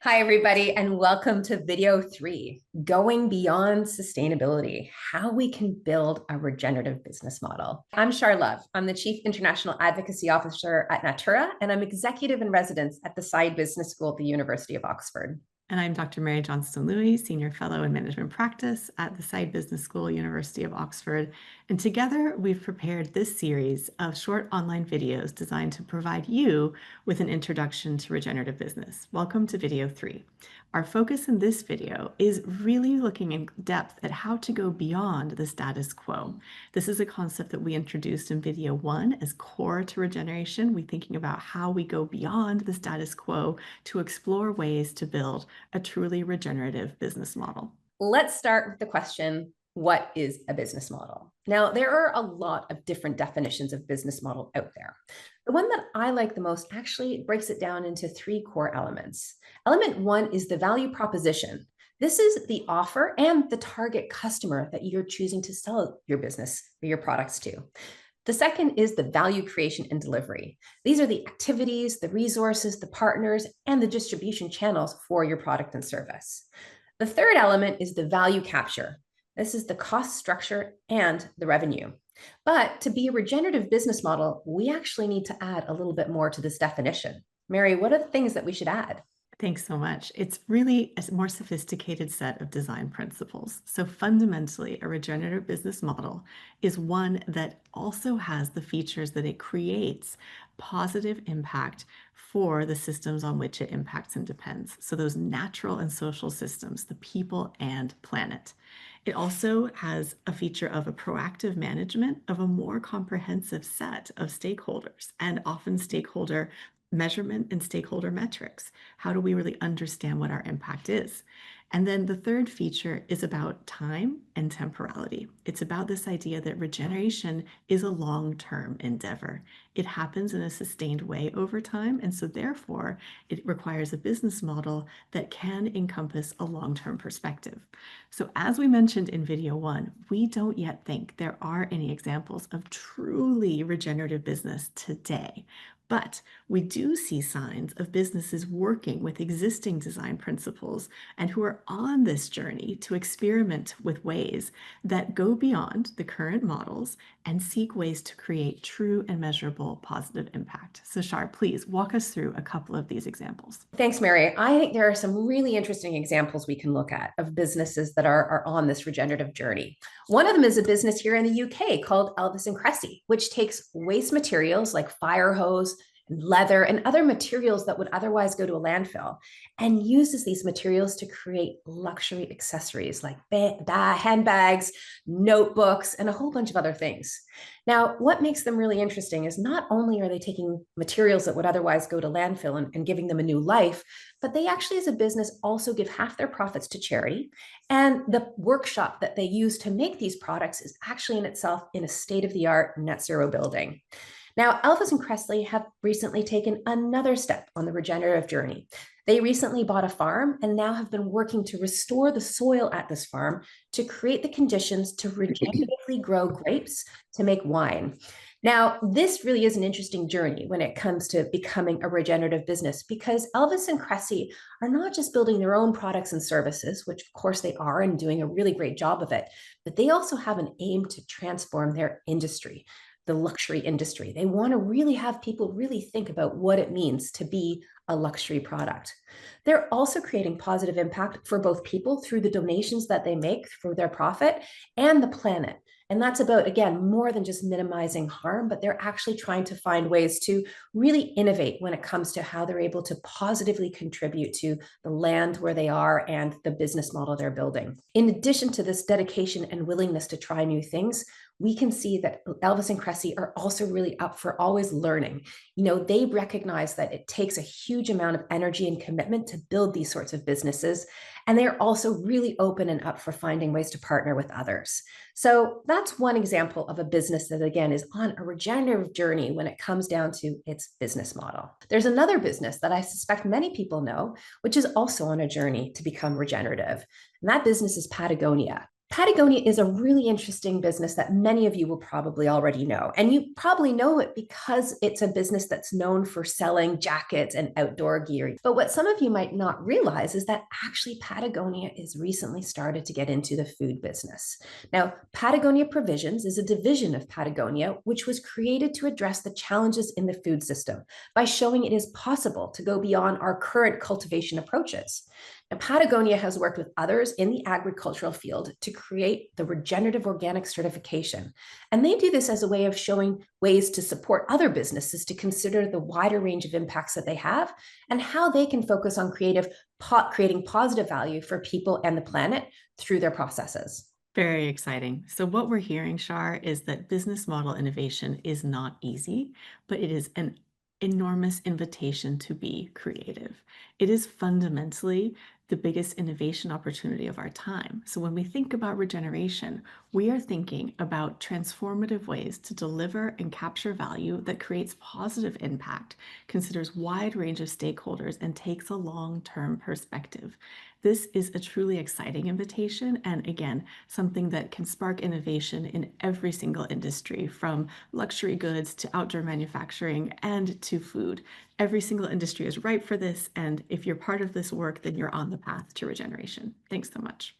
Hi, everybody, and welcome to video 3, Going Beyond Sustainability, How We Can Build a Regenerative Business Model. I'm Char Love. I'm the Chief International Advocacy Officer at Natura, and I'm Executive in Residence at the Side Business School at the University of Oxford. And I'm Dr. Mary Johnston-Louis, Senior Fellow in Management Practice at the Side Business School, University of Oxford. And together we've prepared this series of short online videos designed to provide you with an introduction to regenerative business. Welcome to video 3. Our focus in this video is really looking in depth at how to go beyond the status quo. This is a concept that we introduced in video 1 as core to regeneration. We're thinking about how we go beyond the status quo to explore ways to build a truly regenerative business model. Let's start with the question, what is a business model? Now, there are a lot of different definitions of business model out there. The one that I like the most actually breaks it down into 3 core elements. Element 1 is the value proposition. This is the offer and the target customer that you're choosing to sell your business or your products to. The second is the value creation and delivery. These are the activities, the resources, the partners, and the distribution channels for your product and service. The third element is the value capture. This is the cost structure and the revenue. But to be a regenerative business model, we actually need to add a little bit more to this definition. Mary, what are the things that we should add? Thanks so much. It's really a more sophisticated set of design principles. So fundamentally, a regenerative business model is one that also has the features that it creates positive impact for the systems on which it impacts and depends. So those natural and social systems, the people and planet. It also has a feature of a proactive management of a more comprehensive set of stakeholders and often stakeholder measurement and stakeholder metrics. How do we really understand what our impact is? And then the third feature is about time and temporality. It's about this idea that regeneration is a long-term endeavor. It happens in a sustained way over time. And so therefore, it requires a business model that can encompass a long-term perspective. So as we mentioned in video 1, we don't yet think there are any examples of truly regenerative business today. But we do see signs of businesses working with existing design principles and who are on this journey to experiment with ways that go beyond the current models and seek ways to create true and measurable positive impact. So Char, please walk us through a couple of these examples. Thanks, Mary. I think there are some really interesting examples we can look at of businesses that are on this regenerative journey. One of them is a business here in the UK called Elvis and Cressy, which takes waste materials like fire hose, leather, and other materials that would otherwise go to a landfill and uses these materials to create luxury accessories like handbags, notebooks, and a whole bunch of other things. Now, what makes them really interesting is not only are they taking materials that would otherwise go to landfill and giving them a new life, but they actually, as a business, also give half their profits to charity. And the workshop that they use to make these products is actually in itself in a state-of-the-art net zero building. Now, Elvis and Cressy have recently taken another step on the regenerative journey. They recently bought a farm and now have been working to restore the soil at this farm to create the conditions to regeneratively grow grapes to make wine. Now, this really is an interesting journey when it comes to becoming a regenerative business, because Elvis and Cressy are not just building their own products and services, which of course they are and doing a really great job of it, but they also have an aim to transform their industry, the luxury industry. They want to really have people really think about what it means to be a luxury product. They're also creating positive impact for both people through the donations that they make for their profit and the planet. And that's about, again, more than just minimizing harm, but they're actually trying to find ways to really innovate when it comes to how they're able to positively contribute to the land where they are and the business model they're building. In addition to this dedication and willingness to try new things, we can see that Elvis and Cressy are also really up for always learning. They recognize that it takes a huge amount of energy and commitment to build these sorts of businesses. And they're also really open and up for finding ways to partner with others. So that's one example of a business that, again, is on a regenerative journey when it comes down to its business model. There's another business that I suspect many people know, which is also on a journey to become regenerative. And that business is Patagonia. Patagonia is a really interesting business that many of you will probably already know. And you probably know it because it's a business that's known for selling jackets and outdoor gear. But what some of you might not realize is that actually Patagonia is recently started to get into the food business. Now, Patagonia Provisions is a division of Patagonia, which was created to address the challenges in the food system by showing it is possible to go beyond our current cultivation approaches. And Patagonia has worked with others in the agricultural field to create the regenerative organic certification. And they do this as a way of showing ways to support other businesses to consider the wider range of impacts that they have and how they can focus on creating positive value for people and the planet through their processes. Very exciting. So, what we're hearing, Shar, is that business model innovation is not easy, but it is an enormous invitation to be creative. It is fundamentally the biggest innovation opportunity of our time. So, when we think about regeneration, we are thinking about transformative ways to deliver and capture value that creates positive impact, considers wide range of stakeholders, and takes a long-term perspective. This is a truly exciting invitation, and again, something that can spark innovation in every single industry, from luxury goods to outdoor manufacturing and to food. Every single industry is ripe for this, and if you're part of this work, then you're on the path to regeneration. Thanks so much.